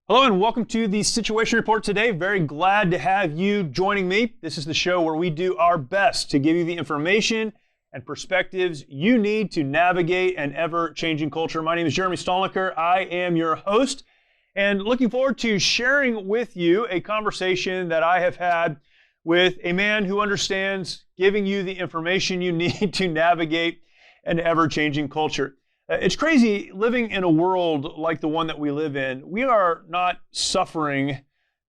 Hello and welcome to the Situation Report today. Very glad to have you joining me. This is the show where we do our best to give you the information and perspectives you need to navigate an ever-changing culture. My name is Jeremy Stolniker. I am your host and looking forward to sharing with you a conversation that I have had with a man who understands giving you the information you need to navigate an ever-changing culture. It's crazy living in a world like the one that we live in. We are not suffering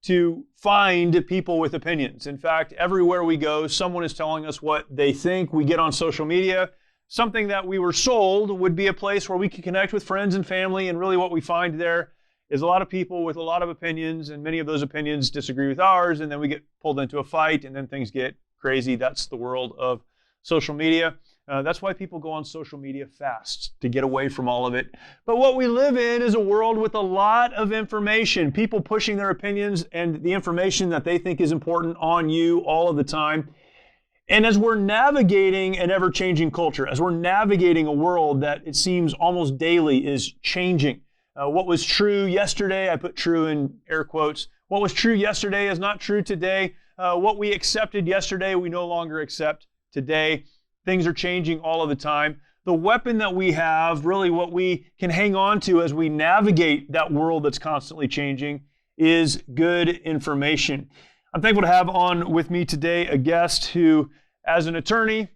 to find people with opinions. In fact, everywhere we go, someone is telling us what they think. We get on social media, something that we were sold would be a place where we can connect with friends and family, and really what we find there is a lot of people with a lot of opinions, and many of those opinions disagree with ours, and then we get pulled into a fight, and then things get crazy. That's the world of social media. That's why people go on social media fast, to get away from all of it. But what we live in is a world with a lot of information, people pushing their opinions and the information that they think is important on you all of the time. And as we're navigating an ever-changing culture, as we're navigating a world that it seems almost daily is changing, what was true yesterday, I put true in air quotes, what was true yesterday is not true today. What we accepted yesterday, we no longer accept today. Things are changing all of the time. The weapon that we have, really what we can hang on to as we navigate that world that's constantly changing, is good information. I'm thankful to have on with me today a guest who, as an attorney,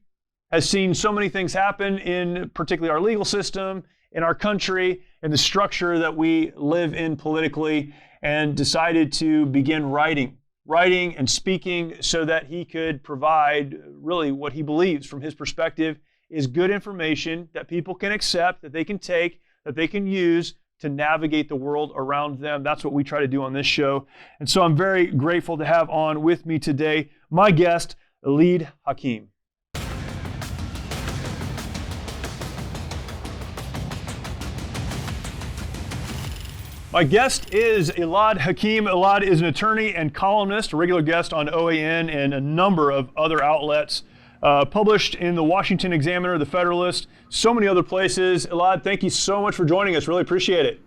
has seen so many things happen in particularly our legal system, in our country, and the structure that we live in politically, and decided to begin writing and speaking so that he could provide really what he believes from his perspective is good information that people can accept, that they can take, that they can use to navigate the world around them. That's what we try to do on this show. And so I'm very grateful to have on with me today my guest, Elad Hakim. My guest is Elad Hakim. Elad is an attorney and columnist, a regular guest on OAN and a number of other outlets, published in the Washington Examiner, the Federalist, so many other places. Elad, thank you so much for joining us. Really appreciate it.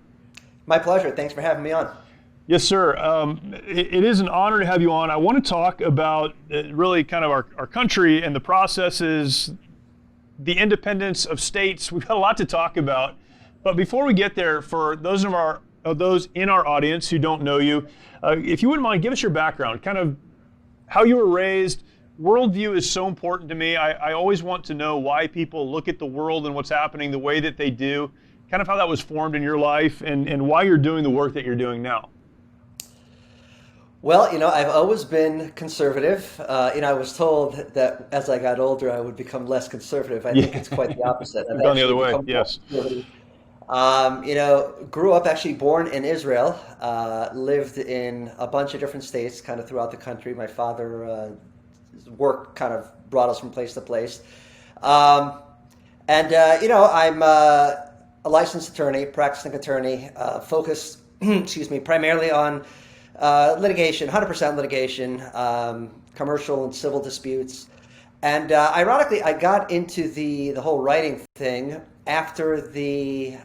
My pleasure. Thanks for having me on. Yes, sir. It is an honor to have you on. I want to talk about really kind of our country and the processes, the independence of states. We've got a lot to talk about. But before we get there, for those in our audience who don't know you, if you wouldn't mind, give us your background, kind of how you were raised. Worldview is so important to me. I always want to know why people look at the world and what's happening the way that they do, kind of how that was formed in your life and why you're doing the work that you're doing now. Well, I've always been conservative. I was told that as I got older, I would become less conservative. I think it's quite the opposite. I've gone the other way, yes. Grew up actually born in Israel, lived in a bunch of different states kind of throughout the country. My father work kind of brought us from place to place. I'm a licensed attorney, practicing attorney, focused, primarily on litigation, 100% litigation, commercial and civil disputes. And ironically, I got into the whole writing thing after the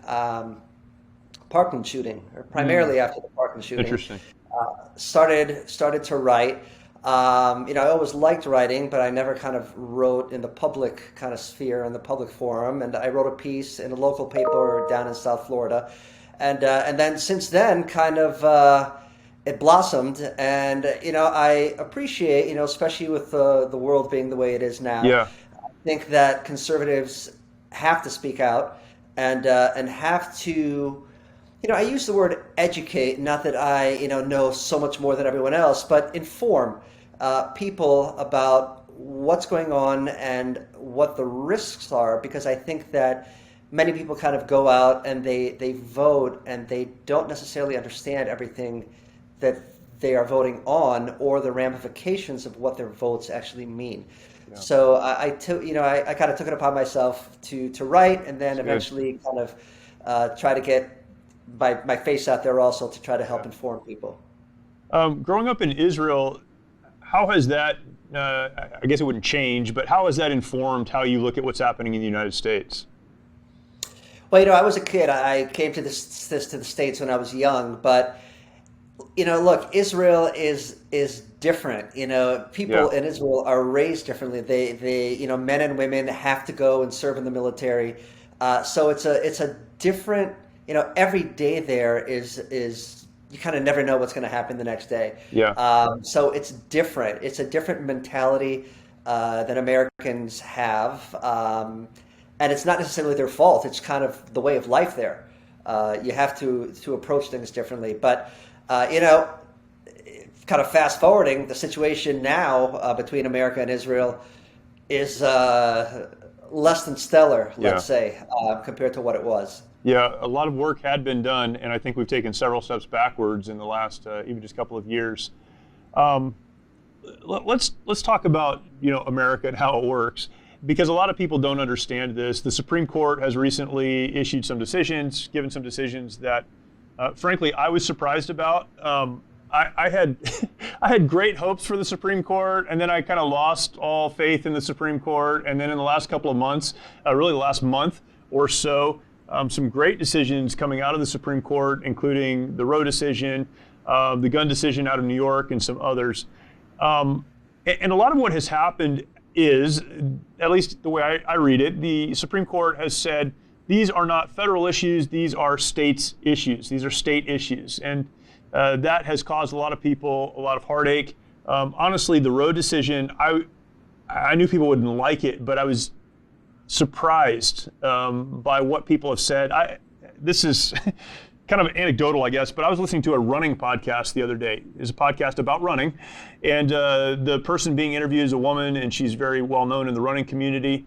Parkland shooting, or primarily after the Parkland shooting. Interesting. Started to write. I always liked writing, but I never kind of wrote in the public kind of sphere, in the public forum. And I wrote a piece in a local paper down in South Florida. And then since then, kind of it blossomed. And, I appreciate, especially with the world being the way it is now, yeah. I think that conservatives have to speak out and have to, I use the word educate, not that I, know so much more than everyone else, but inform people about what's going on and what the risks are, because I think that many people kind of go out and they vote and they don't necessarily understand everything that they are voting on or the ramifications of what their votes actually mean. Yeah. So I kind of took it upon myself to write, and then eventually kind of try to get my face out there also to try to help inform people. Growing up in Israel, how has that, I guess it wouldn't change, but how has that informed how you look at what's happening in the United States? Well, I was a kid. I came to the States when I was young, but Look, Israel is different. People in Israel are raised differently. They men and women have to go and serve in the military. So it's a different. Every day there is you kind of never know what's going to happen the next day. So it's different. It's a different mentality that Americans have, and it's not necessarily their fault. It's kind of the way of life there. You have to approach things differently, but. Kind of fast forwarding, the situation now between America and Israel is less than stellar, let's say, compared to what it was. Yeah, a lot of work had been done, and I think we've taken several steps backwards in the last even just couple of years. Let's talk about America and how it works, because a lot of people don't understand this. The Supreme Court has recently issued some decisions, given some decisions that. Frankly, I was surprised about. I had I had great hopes for the Supreme Court, and then I kind of lost all faith in the Supreme Court. And then in the last couple of months, really the last month or so, some great decisions coming out of the Supreme Court, including the Roe decision, the gun decision out of New York, and some others. And a lot of what has happened is, at least the way I read it, the Supreme Court has said, these are not federal issues, these are states' issues. These are state issues. And that has caused a lot of people a lot of heartache. Honestly, the Roe decision, I knew people wouldn't like it, but I was surprised by what people have said. This is kind of anecdotal, I guess, but I was listening to a running podcast the other day. It's a podcast about running. And the person being interviewed is a woman, and she's very well known in the running community.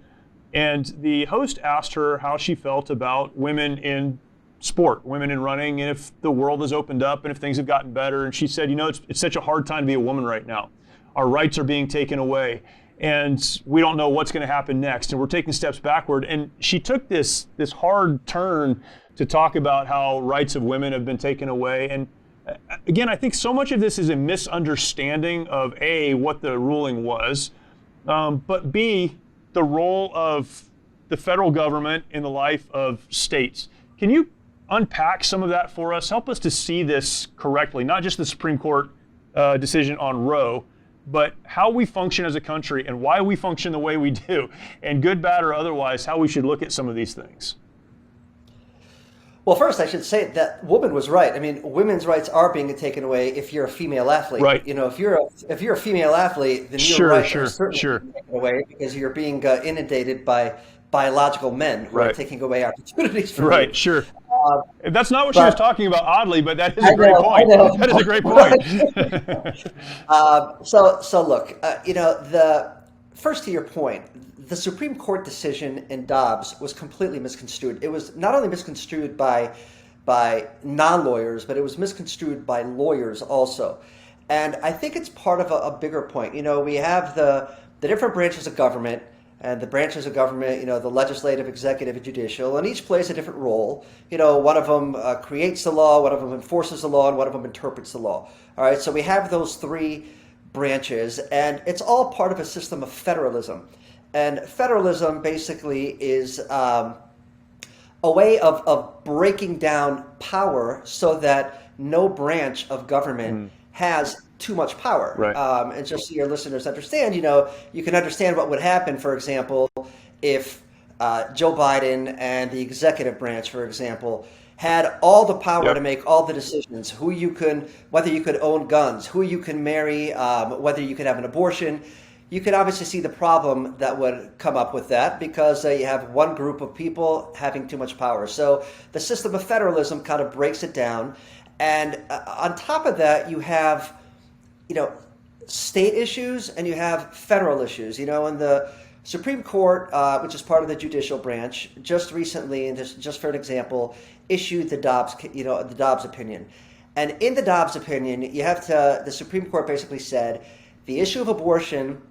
And the host asked her how she felt about women in sport, women in running, and if the world has opened up and if things have gotten better. And she said, it's such a hard time to be a woman right now. Our rights are being taken away, and we don't know what's going to happen next, and we're taking steps backward. And she took this hard turn to talk about how rights of women have been taken away. And again, I think so much of this is a misunderstanding of A, what the ruling was, but B, the role of the federal government in the life of states. Can you unpack some of that for us? Help us to see this correctly, not just the Supreme Court decision on Roe, but how we function as a country and why we function the way we do, and good, bad, or otherwise, how we should look at some of these things. Well, first, I should say that woman was right. I mean, women's rights are being taken away if you're a female athlete. Right. If you're a female athlete, then your rights are certainly being taken away because you're being inundated by biological men who are taking away opportunities from you. Right. Sure. That's not what she was talking about, oddly, but that is a great point. That is a great point. So look, first to your point. The Supreme Court decision in Dobbs was completely misconstrued. It was not only misconstrued by non-lawyers, but it was misconstrued by lawyers also. And I think it's part of a bigger point. We have the different branches of government, and the branches of government, the legislative, executive, and judicial, and each plays a different role. One of them creates the law, one of them enforces the law, and one of them interprets the law. All right, so we have those three branches, and it's all part of a system of federalism. And federalism basically is a way of breaking down power so that no branch of government has too much power. Right. And just so your listeners understand, you can understand what would happen, for example, if Joe Biden and the executive branch, for example, had all the power to make all the decisions, whether you could own guns, who you can marry, whether you could have an abortion. You can obviously see the problem that would come up with that because you have one group of people having too much power. So the system of federalism kind of breaks it down. And on top of that, you have, state issues and you have federal issues. And the Supreme Court, which is part of the judicial branch, just recently, and just for an example, issued the Dobbs opinion. And in the Dobbs opinion, the Supreme Court basically said the issue of abortion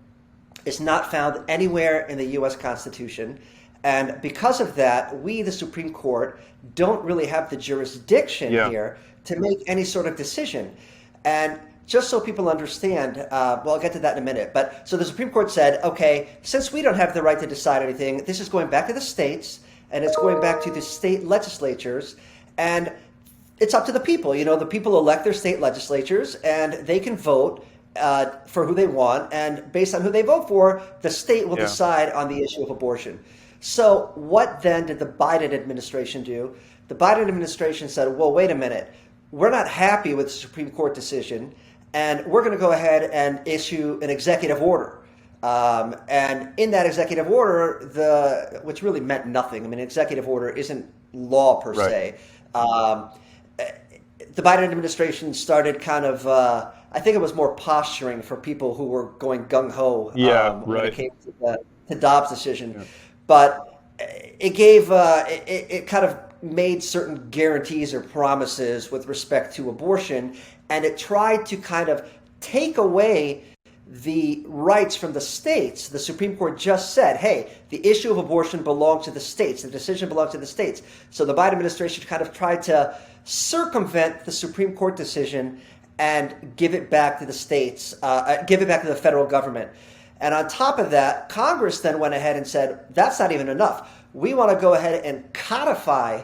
is not found anywhere in the U.S. Constitution. And because of that, we, the Supreme Court, don't really have the jurisdiction here to make any sort of decision. And just so people understand, I'll get to that in a minute. But so the Supreme Court said, okay, since we don't have the right to decide anything, this is going back to the states, and it's going back to the state legislatures. And it's up to the people. The people elect their state legislatures, and they can vote for who they want, and based on who they vote for, the state will decide on the issue of abortion. So what then did the Biden administration do? The Biden administration said, well, wait a minute, we're not happy with the Supreme Court decision, and we're going to go ahead and issue an executive order. And in that executive order, which really meant nothing. I mean, executive order isn't law per se. The Biden administration started kind of, I think it was more posturing for people who were going gung-ho when it came to the Dobbs decision. Yeah. But it kind of made certain guarantees or promises with respect to abortion, and it tried to kind of take away the rights from the states. The Supreme Court just said, hey, the issue of abortion belongs to the states. The decision belongs to the states. So the Biden administration kind of tried to circumvent the Supreme Court decision and give it back to the states, give it back to the federal government. And on top of that, Congress then went ahead and said, that's not even enough. We want to go ahead and codify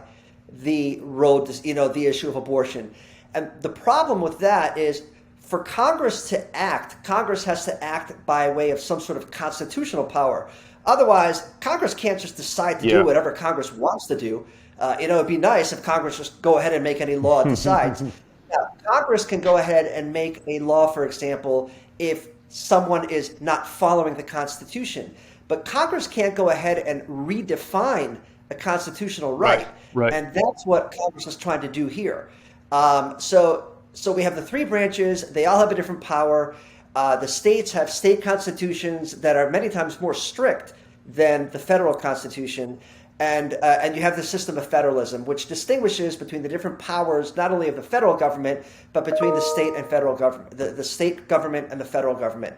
the issue of abortion. And the problem with that is, for Congress to act, Congress has to act by way of some sort of constitutional power. Otherwise, Congress can't just decide to do whatever Congress wants to do. It'd be nice if Congress just go ahead and make any law it decides. Now, Congress can go ahead and make a law, for example, if someone is not following the Constitution. But Congress can't go ahead and redefine a constitutional right. And that's what Congress is trying to do here. So we have the three branches. They all have a different power. The states have state constitutions that are many times more strict than the federal constitution. And you have the system of federalism, which distinguishes between the different powers, not only of the federal government, but between the state and federal government, the state government and the federal government.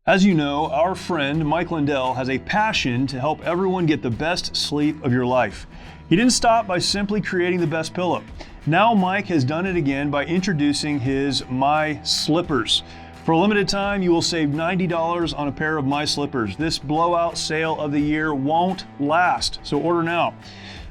As you know, our friend Mike Lindell has a passion to help everyone get the best sleep of your life. He didn't stop by simply creating the best pillow. Now Mike has done it again by introducing his My Slippers. For a limited time, you will save $90 on a pair of My Slippers. This blowout sale of the year won't last, so order now.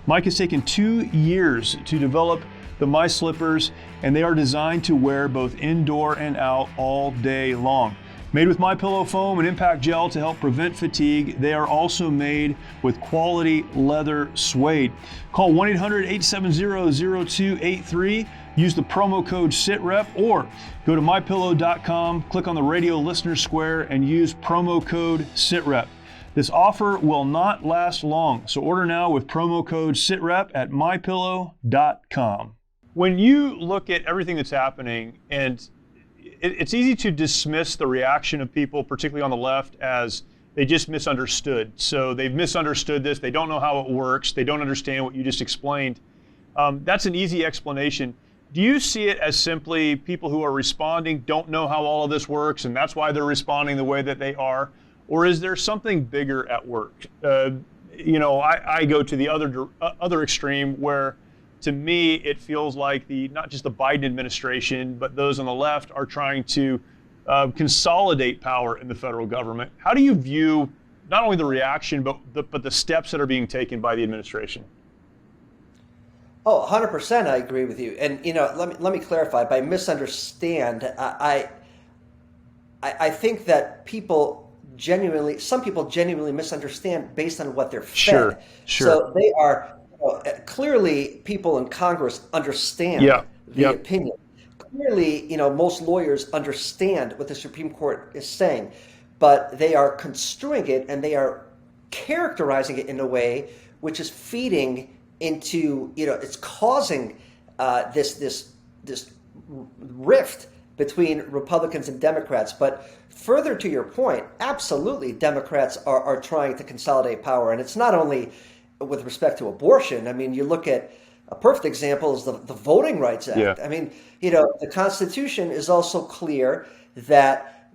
Mike has taken 2 years to develop the My Slippers, and they are designed to wear both indoor and out all day long. Made with MyPillow foam and impact gel to help prevent fatigue, they are also made with quality leather suede. Call 1-800-870-0283, use the promo code SITREP, or go to mypillow.com, click on the radio listener square, and use promo code SITREP. This offer will not last long, so order now with promo code SITREP at mypillow.com. When you look at everything that's happening, and it's easy to dismiss the reaction of people, particularly on the left, as they just misunderstood. So they've misunderstood this. They don't know how it works. They don't understand what you just explained. That's an easy explanation. Do you see it as simply people who are responding don't know how all of this works, and that's why they're responding the way that they are? Or is there something bigger at work? I go to the other extreme where, to me, it feels like not just the Biden administration, but those on the left are trying to consolidate power in the federal government. How do you view not only the reaction, but the steps that are being taken by the administration? Oh, 100%, I agree with you. And let me clarify. By misunderstand, I think that some people genuinely misunderstand based on what they're fed. Sure. So they are. Clearly, people in Congress understand the opinion. Clearly, most lawyers understand what the Supreme Court is saying, but they are construing it and they are characterizing it in a way which is feeding into, it's causing this rift between Republicans and Democrats. But further to your point, absolutely, Democrats are trying to consolidate power, and it's not only with respect to abortion. I mean, you look at a perfect example is the Voting Rights Act. Yeah. I mean, the Constitution is also clear that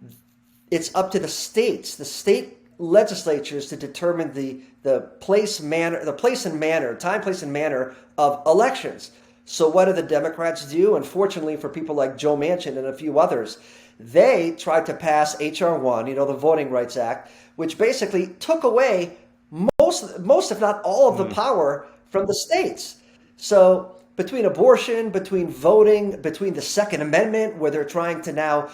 it's up to the state legislatures to determine the time, place, and manner of elections. So what do the Democrats do? Unfortunately, for people like Joe Manchin and a few others, they tried to pass H.R. 1, the Voting Rights Act, which basically took away most, if not all, of the power from the states. So between abortion, between voting, between the Second Amendment, where they're trying to now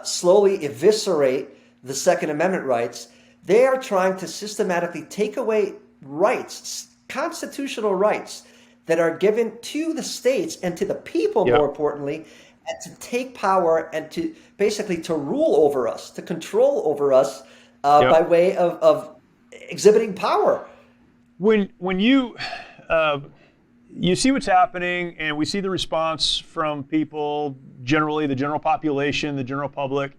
slowly eviscerate the Second Amendment rights. They are trying to systematically take away rights, constitutional rights that are given to the states and to the people, Yep. more importantly, and to take power and to basically to rule over us, to control over us Yep. by way of exhibiting power. When you see what's happening, and we see the response from people, generally the general population, the general public.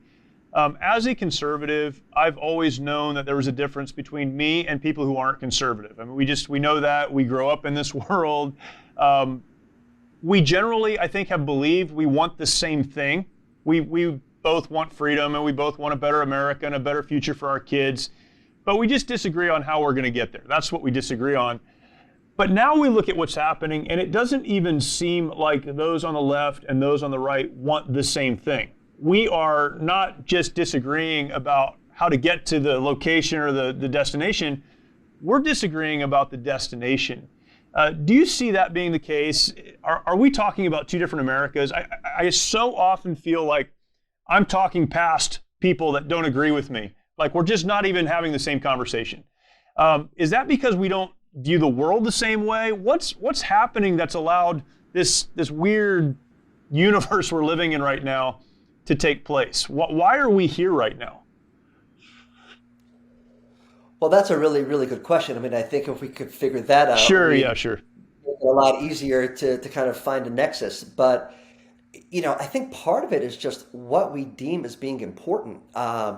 As a conservative, I've always known that there was a difference between me and people who aren't conservative. I mean, we know that. We grow up in this world. We generally, I think, have believed we want the same thing. We both want freedom, and we both want a better America and a better future for our kids. But we just disagree on how we're going to get there. That's what we disagree on. But now we look at what's happening, and it doesn't even seem like those on the left and those on the right want the same thing. We are not just disagreeing about how to get to the location or the destination. We're disagreeing about the destination. Do you see that being the case? Are we talking about two different Americas? I so often feel like I'm talking past people that don't agree with me. Like we're just not even having the same conversation. Is that because we don't view the world the same way? What's happening that's allowed this weird universe we're living in right now to take place? Why are we here right now? Well, that's a really, really good question. I mean, I think if we could figure that out, Sure, we'd yeah, sure. make it a lot easier to kind of find a nexus. But, I think part of it is just what we deem as being important. I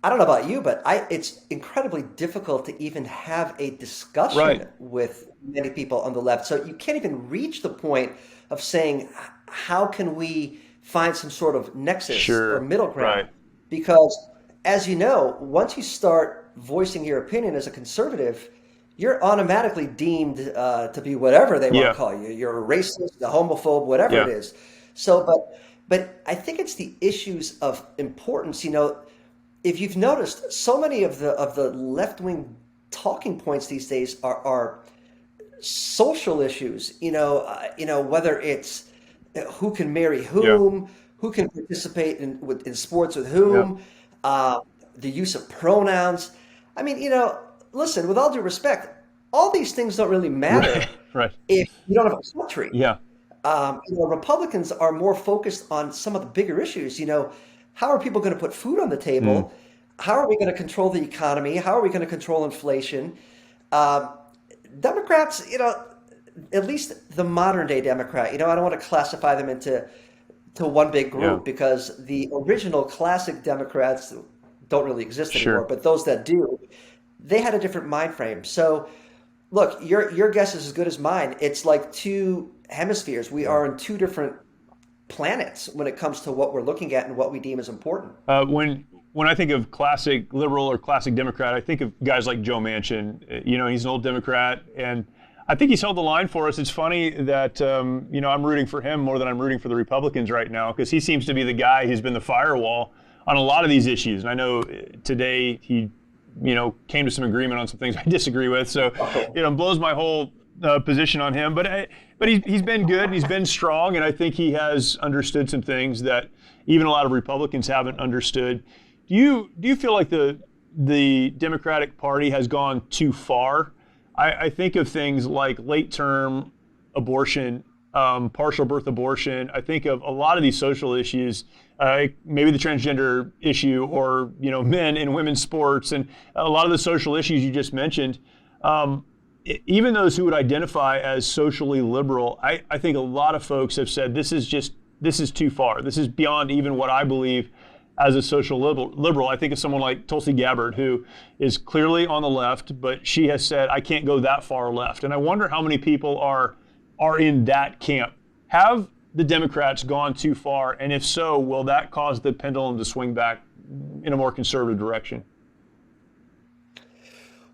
don't know about you, but it's incredibly difficult to even have a discussion Right. with many people on the left. So you can't even reach the point of saying, how can we find some sort of nexus Sure. or middle ground? Right. Because as you know, once you start voicing your opinion as a conservative, you're automatically deemed to be whatever they want Yeah. to call you. You're a racist, a homophobe, whatever Yeah. it is. So, but I think it's the issues of importance. If you've noticed, so many of the left wing talking points these days are social issues. Whether it's who can marry whom, who can participate in sports with whom, the use of pronouns. I mean, listen, with all due respect, all these things don't really matter Right. if you don't have a country. Yeah. Republicans are more focused on some of the bigger issues. How are people going to put food on the table? How are we going to control the economy? How are we going to control inflation? Democrats, at least the modern day Democrat, I don't want to classify them into one big group because the original classic Democrats don't really exist anymore. Sure. But those that do, they had a different mind frame. So look, your guess is as good as mine. It's like two hemispheres. We are in two different planets when it comes to what we're looking at and what we deem as important. When I think of classic liberal or classic Democrat, I think of guys like Joe Manchin. He's an old Democrat, and I think he's held the line for us. It's funny that I'm rooting for him more than I'm rooting for the Republicans right now, because he seems to be the guy who's been the firewall on a lot of these issues. And I know today he came to some agreement on some things I disagree with, so blows my whole position on him. But he's been good and he's been strong, and I think he has understood some things that even a lot of Republicans haven't understood. Do you feel like the Democratic Party has gone too far? I think of things like late-term abortion, partial birth abortion. I think of a lot of these social issues, maybe the transgender issue, or men in women's sports, and a lot of the social issues you just mentioned. Even those who would identify as socially liberal, I think a lot of folks have said this is too far. This is beyond even what I believe as a social liberal. I think of someone like Tulsi Gabbard, who is clearly on the left, but she has said, I can't go that far left. And I wonder how many people are in that camp. Have the Democrats gone too far? And if so, will that cause the pendulum to swing back in a more conservative direction?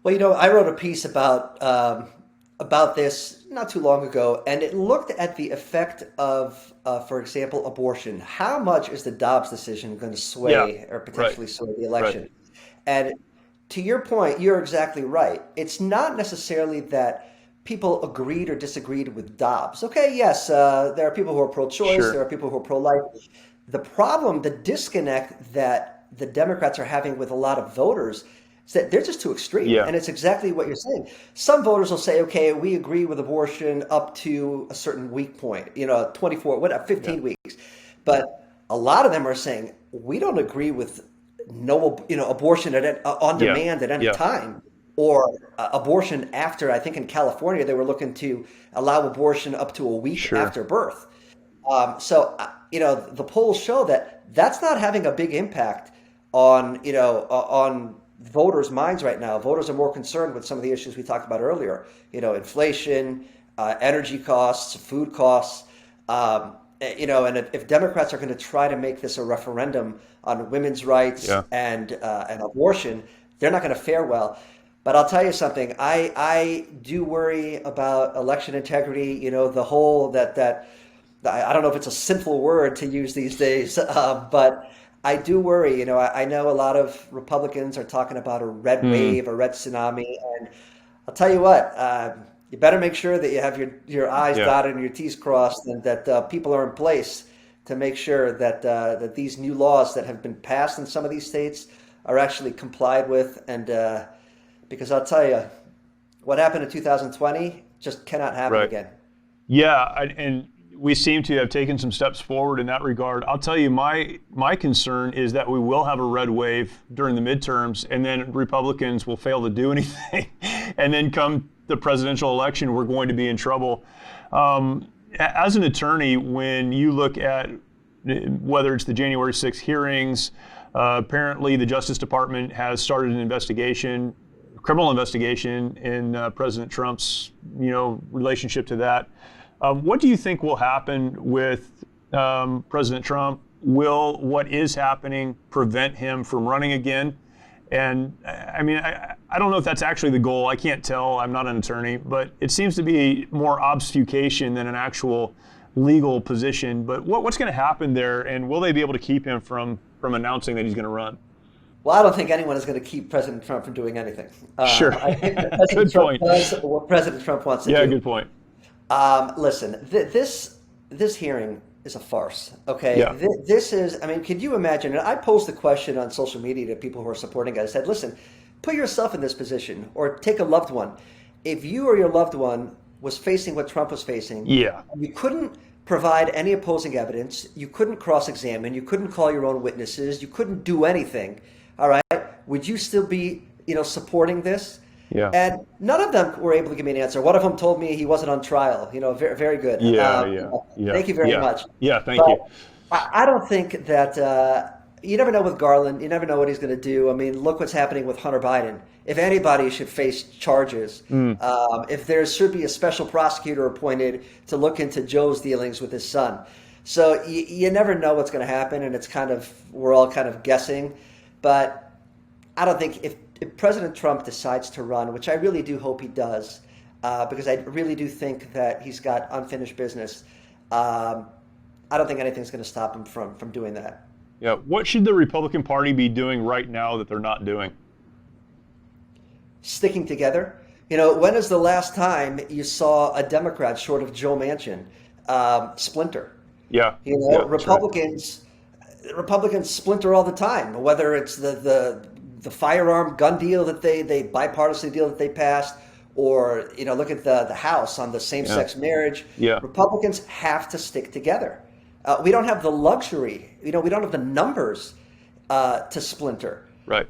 Well, I wrote a piece about this not too long ago, and it looked at the effect of, for example, abortion. How much is the Dobbs decision going to sway or potentially sway the election? Right. And to your point, you're exactly right. It's not necessarily that people agreed or disagreed with Dobbs. Okay, yes, there are people who are pro-choice, Sure. there are people who are pro-life. The problem, the disconnect that the Democrats are having with a lot of voters is that they're just too extreme. Yeah. And it's exactly what you're saying. Some voters will say, okay, we agree with abortion up to a certain week point, 24, whatever, Yeah. 15 weeks. But a lot of them are saying, we don't agree with no, abortion on Yeah. demand at any Yeah. time, or abortion after. I think in California they were looking to allow abortion up to a week Sure. after birth. The polls show that that's not having a big impact on voters' minds right now. Voters are more concerned with some of the issues we talked about earlier. Inflation, energy costs, food costs. And if Democrats are going to try to make this a referendum on women's rights Yeah. and abortion, they're not going to fare well. But I'll tell you something. I do worry about election integrity. The whole that I don't know if it's a sinful word to use these days, but I do worry. I know a lot of Republicans are talking about a red wave, a red tsunami, and I'll tell you what. You better make sure that you have your I's Yeah. dotted and your T's crossed, and that people are in place to make sure that these new laws that have been passed in some of these states are actually complied with. And because I'll tell you, what happened in 2020 just cannot happen Right. again. Yeah, and we seem to have taken some steps forward in that regard. I'll tell you, my concern is that we will have a red wave during the midterms, and then Republicans will fail to do anything, and then come the presidential election, we're going to be in trouble. As an attorney, when you look at whether it's the January 6th hearings, apparently the Justice Department has started an investigation, criminal investigation in President Trump's, relationship to that. What do you think will happen with President Trump? Will what is happening prevent him from running again? And I mean, I don't know if that's actually the goal. I can't tell. I'm not an attorney, but it seems to be more obfuscation than an actual legal position. But what's going to happen there? And will they be able to keep him from announcing that he's going to run? Well, I don't think anyone is going to keep President Trump from doing anything. Sure. I think that President Good Trump point. does what President Trump wants to Yeah, do. good point. Listen, this hearing is a farce. Okay, Yeah. this is. I mean, could you imagine? And I posed the question on social media to people who are supporting it. I said, listen, put yourself in this position, or take a loved one. If you or your loved one was facing what Trump was facing, Yeah. you couldn't provide any opposing evidence, you couldn't cross-examine, you couldn't call your own witnesses, you couldn't do anything. All right, would you still be, supporting this? Yeah. And none of them were able to give me an answer. One of them told me he wasn't on trial. Very, very good. Yeah. Thank you very much. Yeah, thank But you. I don't think that you never know with Garland. You never know what he's going to do. I mean, look what's happening with Hunter Biden. If anybody should face charges, if there should be a special prosecutor appointed to look into Joe's dealings with his son. So you never know what's going to happen, and we're all kind of guessing. But I don't think if President Trump decides to run, which I really do hope he does, because I really do think that he's got unfinished business. I don't think anything's going to stop him from doing that. Yeah. What should the Republican Party be doing right now that they're not doing? Sticking together. When is the last time you saw a Democrat, short of Joe Manchin, splinter? Yeah. Yeah, that's right. Republicans splinter all the time, whether it's the firearm gun deal that they bipartisan deal that they passed, or look at the House on the same-sex marriage. Yeah. Republicans have to stick together. We don't have the luxury, we don't have the numbers to splinter. Right.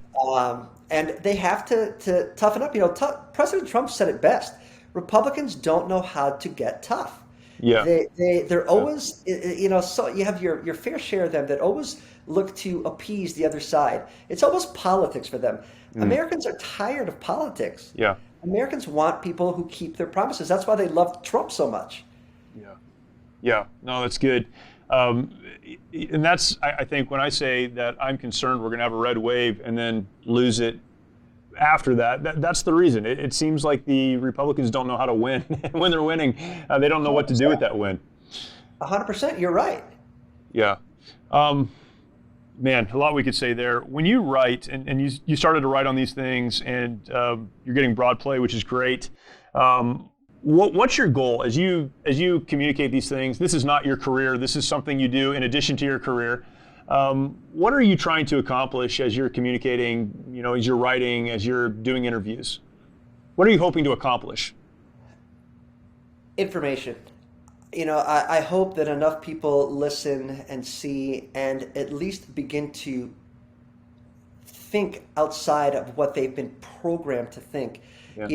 And they have to toughen up. President Trump said it best. Republicans don't know how to get tough. Yeah. They're always, so you have your fair share of them that always look to appease the other side. It's almost politics for them. Americans are tired of politics. Yeah. Americans want people who keep their promises. That's why they love Trump so much. Yeah. Yeah. No, that's good. And that's, I think, when I say that I'm concerned we're going to have a red wave and then lose it after that's the reason. It seems like the Republicans don't know how to win. When they're winning, they don't know what to do with that win. 100%. You're right. Yeah. Man, a lot we could say there. When you write, and you started to write on these things, and you're getting broad play, which is great. What's your goal as you communicate these things? This is not your career. This is something you do in addition to your career. What are you trying to accomplish as you're communicating, as you're writing, as you're doing interviews? What are you hoping to accomplish? Information. I hope that enough people listen and see and at least begin to think outside of what they've been programmed to think. Yeah.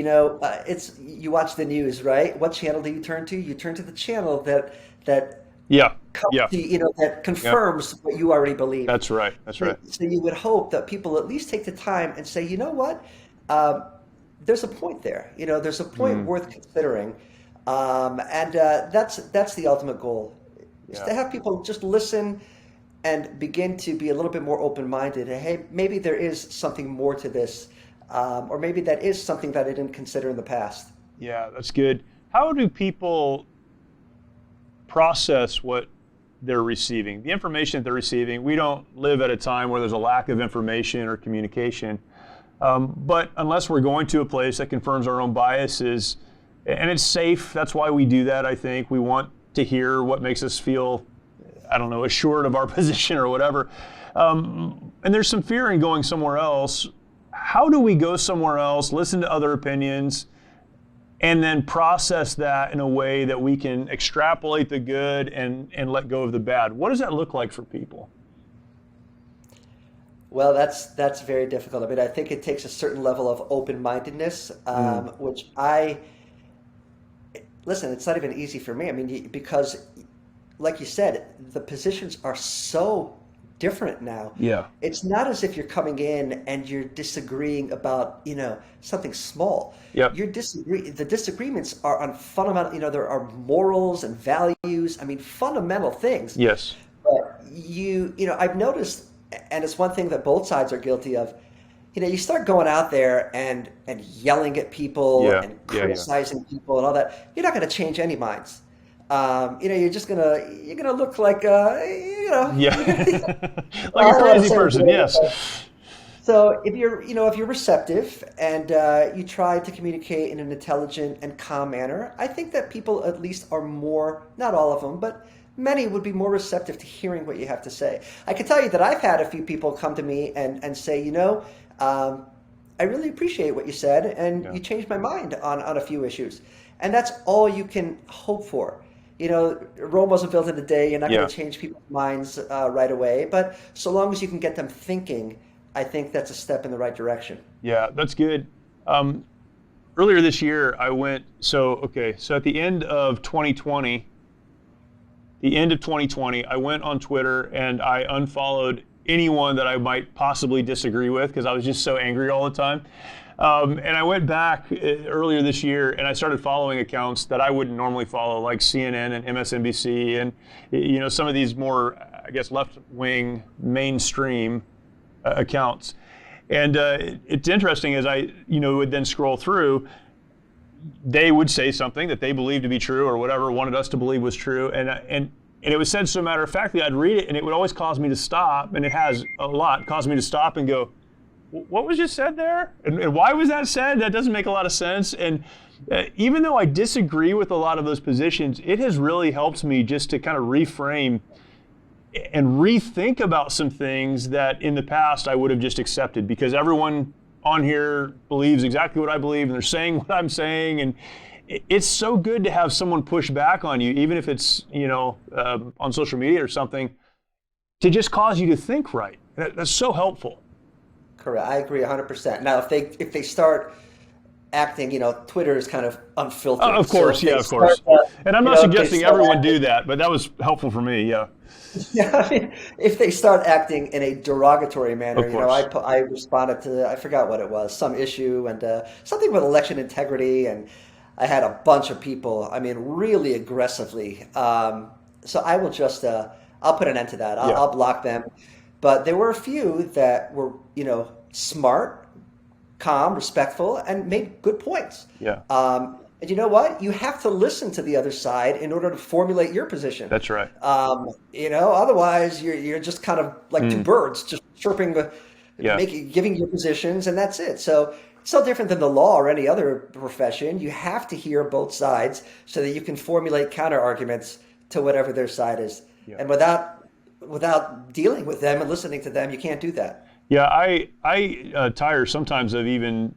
It's you watch the news, right? What channel do you turn to? You turn to the channel that Yeah. comes Yeah. to, that confirms what you already believe. That's right. That's right. So you would hope that people at least take the time and say, you know what, there's a point there. There's a point worth considering, and that's the ultimate goal, is to have people just listen and begin to be a little bit more open-minded. Hey, maybe there is something more to this, or maybe that is something that I didn't consider in the past. Yeah, that's good. How do people process what they're receiving, the information that they're receiving? We don't live at a time where there's a lack of information or communication. But unless we're going to a place that confirms our own biases, and it's safe, that's why we do that, I think. We want to hear what makes us feel, assured of our position or whatever. And there's some fear in going somewhere else. How do we go somewhere else, listen to other opinions, and then process that in a way that we can extrapolate the good and let go of the bad? What does that look like for people? Well, that's very difficult. I mean, I think it takes a certain level of open-mindedness, which listen, it's not even easy for me. I mean, because like you said, the positions are so different now. Yeah. It's not as if you're coming in and you're disagreeing about, something small. Yep. The disagreements are on fundamental, there are morals and values. I mean, fundamental things. Yes. But I've noticed, and it's one thing that both sides are guilty of, you start going out there and yelling at people and criticizing people and all that. You're not going to change any minds. You're just gonna look like like a crazy person. Yes. So if you're receptive and you try to communicate in an intelligent and calm manner, I think that people at least are more, not all of them, but many would be more receptive to hearing what you have to say. I can tell you that I've had a few people come to me and say, I really appreciate what you said, and you changed my mind on a few issues. And that's all you can hope for. Rome wasn't built in a day. You're not going to change people's minds right away. But so long as you can get them thinking, I think that's a step in the right direction. Yeah, that's good. Earlier this year, I went, so at the end of 2020, I went on Twitter and I unfollowed anyone that I might possibly disagree with because I was just so angry all the time. And I went back earlier this year and I started following accounts that I wouldn't normally follow, like CNN and MSNBC and some of these more, I guess, left-wing mainstream accounts. And it's interesting as I would then scroll through, they would say something that they believed to be true or whatever wanted us to believe was true, and it was said so matter-of-factly, I'd read it and it would always cause me to stop, and it has a lot caused me to stop and go, what was just said there? And why was that said? That doesn't make a lot of sense. And even though I disagree with a lot of those positions, it has really helped me just to kind of reframe and rethink about some things that in the past I would have just accepted because everyone on here believes exactly what I believe and they're saying what I'm saying. And it's so good to have someone push back on you, even if it's, on social media or something, to just cause you to think right. That's so helpful. Correct. I agree 100%. Now, if they start acting, Twitter is kind of unfiltered. Of course, so of course. And I'm not suggesting everyone do that, but that was helpful for me, yeah. Yeah, I mean, if they start acting in a derogatory manner, I responded to, I forgot what it was, some issue and something with election integrity, and I had a bunch of people, really aggressively. So I will just, I'll put an end to that. I'll block them. But there were a few that were, smart, calm, respectful, and made good points. Yeah. And you know what? You have to listen to the other side in order to formulate your position. That's right. Otherwise you're just kind of like two birds, just chirping, giving your positions, and that's it. So It's no different than the law or any other profession. You have to hear both sides so that you can formulate counter arguments to whatever their side is. Yeah. And without dealing with them and listening to them, you can't do that. Yeah, I tire sometimes of even,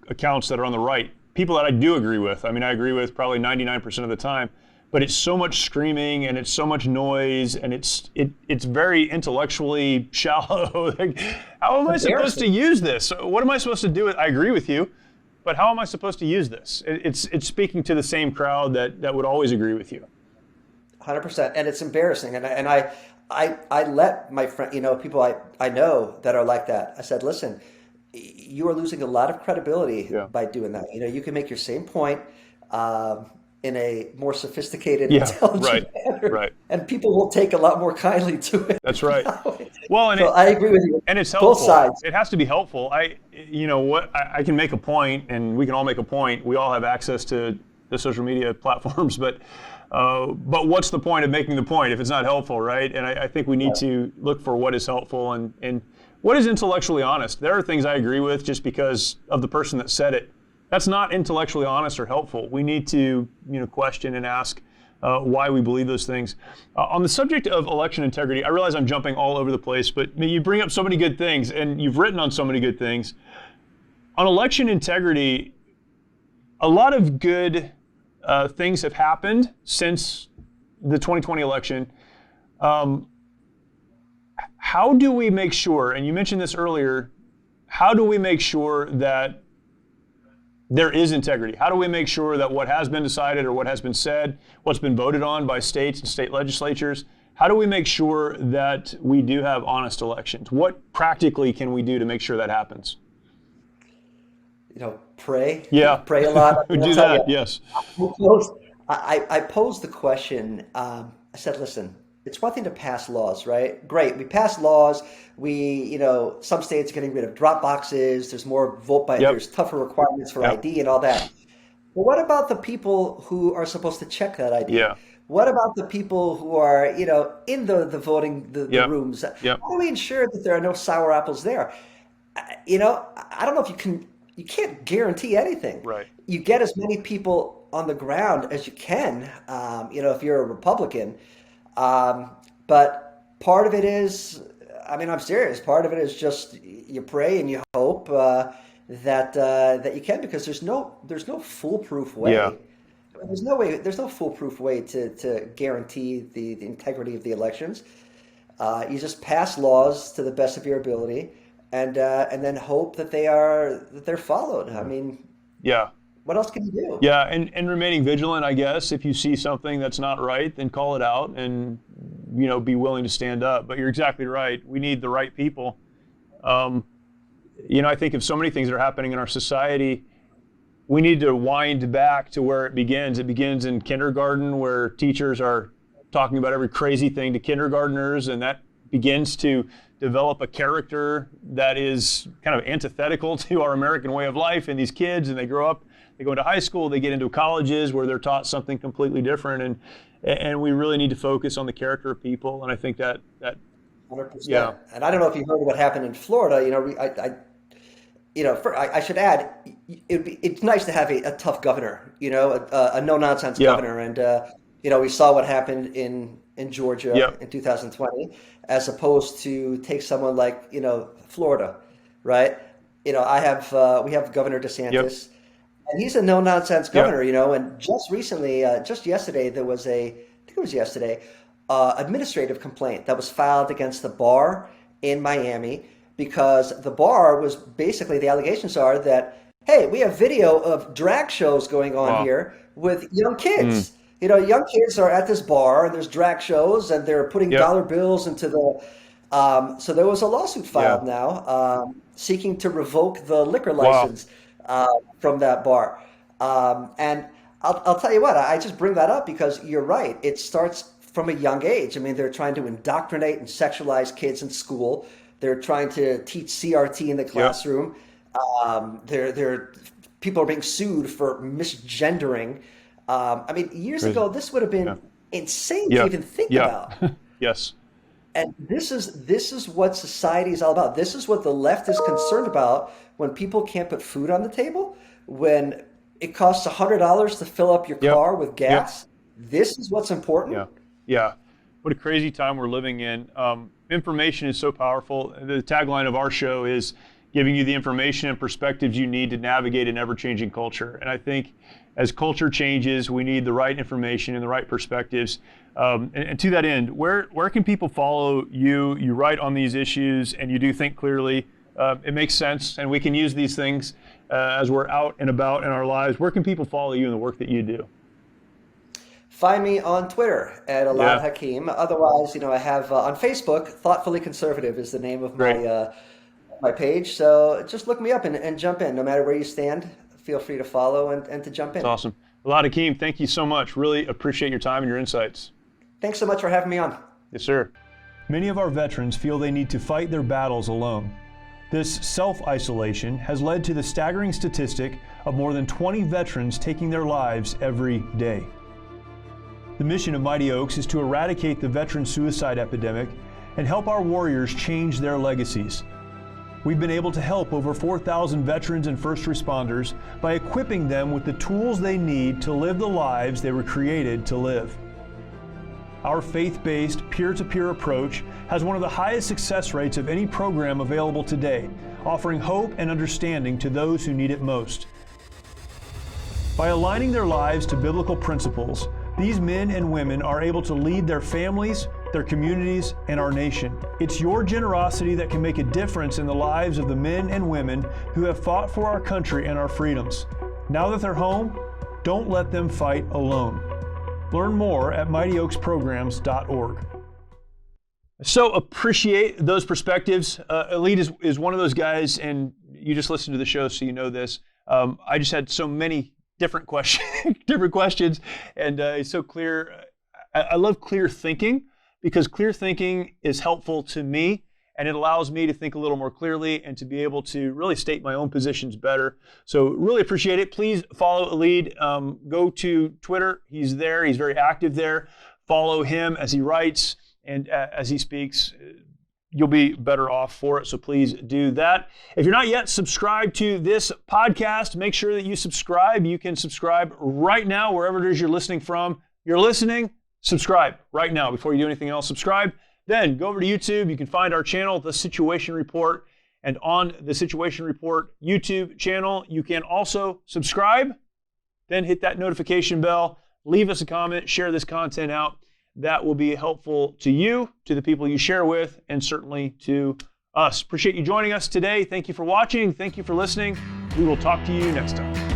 accounts that are on the right, people that I do agree with. I mean, I agree with probably 99% of the time, but it's so much screaming and it's so much noise and it's very intellectually shallow. Like, how am I supposed to use this? What am I supposed to do? I agree with you, but how am I supposed to use this? It's speaking to the same crowd that would always agree with you. 100%, and it's embarrassing. And I let my friend, people I know that are like that. I said, listen, you are losing a lot of credibility by doing that. You can make your same point in a more sophisticated, intelligent manner, right. And people will take a lot more kindly to it. That's right. Well, and I agree with you. And it's helpful. Both sides. It has to be helpful. I can make a point, and we can all make a point. We all have access to the social media platforms, but what's the point of making the point if it's not helpful, right? And I think we need to look for what is helpful and what is intellectually honest. There are things I agree with just because of the person that said it. That's not intellectually honest or helpful. We need to question and ask why we believe those things. On the subject of election integrity, I realize I'm jumping all over the place, but you bring up so many good things, and you've written on so many good things. On election integrity, a lot of good things have happened since the 2020 election. How do we make sure, and you mentioned this earlier, how do we make sure that there is integrity? How do we make sure that what has been decided or what has been said, what's been voted on by states and state legislatures, how do we make sure that we do have honest elections? What practically can we do to make sure that happens? Pray. Yeah. Pray a lot. Do that, yes. I posed the question. I said, listen, it's one thing to pass laws, right? Great. We pass laws. Some states are getting rid of drop boxes. There's more vote by, there's tougher requirements for ID and all that. But what about the people who are supposed to check that ID? Yeah. What about the people who are, in the voting the rooms? How do we ensure that there are no sour apples there? I don't know if you can't guarantee anything. Right. You get as many people on the ground as you can, if you're a Republican. But part of it is, I'm serious. Part of it is just you pray and you hope that you can, because there's no foolproof way. Yeah. There's no foolproof way to guarantee the integrity of the elections. You just pass laws to the best of your ability, and then hope that they're followed. What else can you do? Yeah, and remaining vigilant, I guess. If you see something that's not right, then call it out and be willing to stand up. But you're exactly right. We need the right people. I think of so many things that are happening in our society. We need to wind back to where it begins. It begins in kindergarten, where teachers are talking about every crazy thing to kindergartners, and that begins to develop a character that is kind of antithetical to our American way of life in these kids, and they grow up, they go into high school, they get into colleges where they're taught something completely different, and we really need to focus on the character of people, and I think that 100%. Yeah. And I don't know if you heard what happened in Florida. I should add, it's nice to have a tough governor, a no-nonsense governor. And, we saw what happened in Georgia in 2020, as opposed to take someone like, Florida, right? We have Governor DeSantis, and he's a no-nonsense governor, and just recently, just yesterday, there was administrative complaint that was filed against the bar in Miami, because the bar was basically, the allegations are that, hey, we have video of drag shows going on here with young kids. Young kids are at this bar and there's drag shows and they're putting dollar bills into the, so there was a lawsuit filed now seeking to revoke the liquor license from that bar. And I'll tell you what, I just bring that up because you're right. It starts from a young age. They're trying to indoctrinate and sexualize kids in school. They're trying to teach CRT in the classroom. People are being sued for misgendering. Years ago, this would have been insane to even think about. Yes. And this is what society is all about. This is what the left is concerned about when people can't put food on the table, when it costs $100 to fill up your Yep. car with Yep. gas. This is what's important. Yeah. Yeah. What a crazy time we're living in. Information is so powerful. The tagline of our show is giving you the information and perspectives you need to navigate an ever-changing culture. And I think as culture changes, we need the right information and the right perspectives. And to that end, where can people follow you? You write on these issues and you do think clearly. It makes sense, and we can use these things as we're out and about in our lives. Where can people follow you in the work that you do? Find me on Twitter at Elad Hakim. Otherwise, I have on Facebook, Thoughtfully Conservative is the name of my page. So just look me up and jump in. No matter where you stand, feel free to follow and to jump in. That's awesome. Elad Hakim, thank you so much. Really appreciate your time and your insights. Thanks so much for having me on. Yes, sir. Many of our veterans feel they need to fight their battles alone. This self-isolation has led to the staggering statistic of more than 20 veterans taking their lives every day. The mission of Mighty Oaks is to eradicate the veteran suicide epidemic and help our warriors change their legacies. We've been able to help over 4,000 veterans and first responders by equipping them with the tools they need to live the lives they were created to live. Our faith-based, peer-to-peer approach has one of the highest success rates of any program available today, offering hope and understanding to those who need it most. By aligning their lives to biblical principles, these men and women are able to lead their families, their communities, and our nation. It's your generosity that can make a difference in the lives of the men and women who have fought for our country and our freedoms. Now that they're home, don't let them fight alone. Learn more at mightyoaksprograms.org. So appreciate those perspectives. Elad is one of those guys, and you just listened to the show, so you know this. I just had so many different questions, and it's so clear. I love clear thinking, because clear thinking is helpful to me, and it allows me to think a little more clearly and to be able to really state my own positions better. So really appreciate it. Please follow Elad. Go to Twitter. He's there. He's very active there. Follow him as he writes and as he speaks. You'll be better off for it, so please do that. If you're not yet subscribed to this podcast, make sure that you subscribe. You can subscribe right now, wherever it is you're listening from. You're listening, subscribe right now before you do anything else. Subscribe. Then go over to YouTube. You can find our channel, The Situation Report. And on The Situation Report YouTube channel, you can also subscribe. Then hit that notification bell. Leave us a comment. Share this content out. That will be helpful to you, to the people you share with, and certainly to us. Appreciate you joining us today. Thank you for watching. Thank you for listening. We will talk to you next time.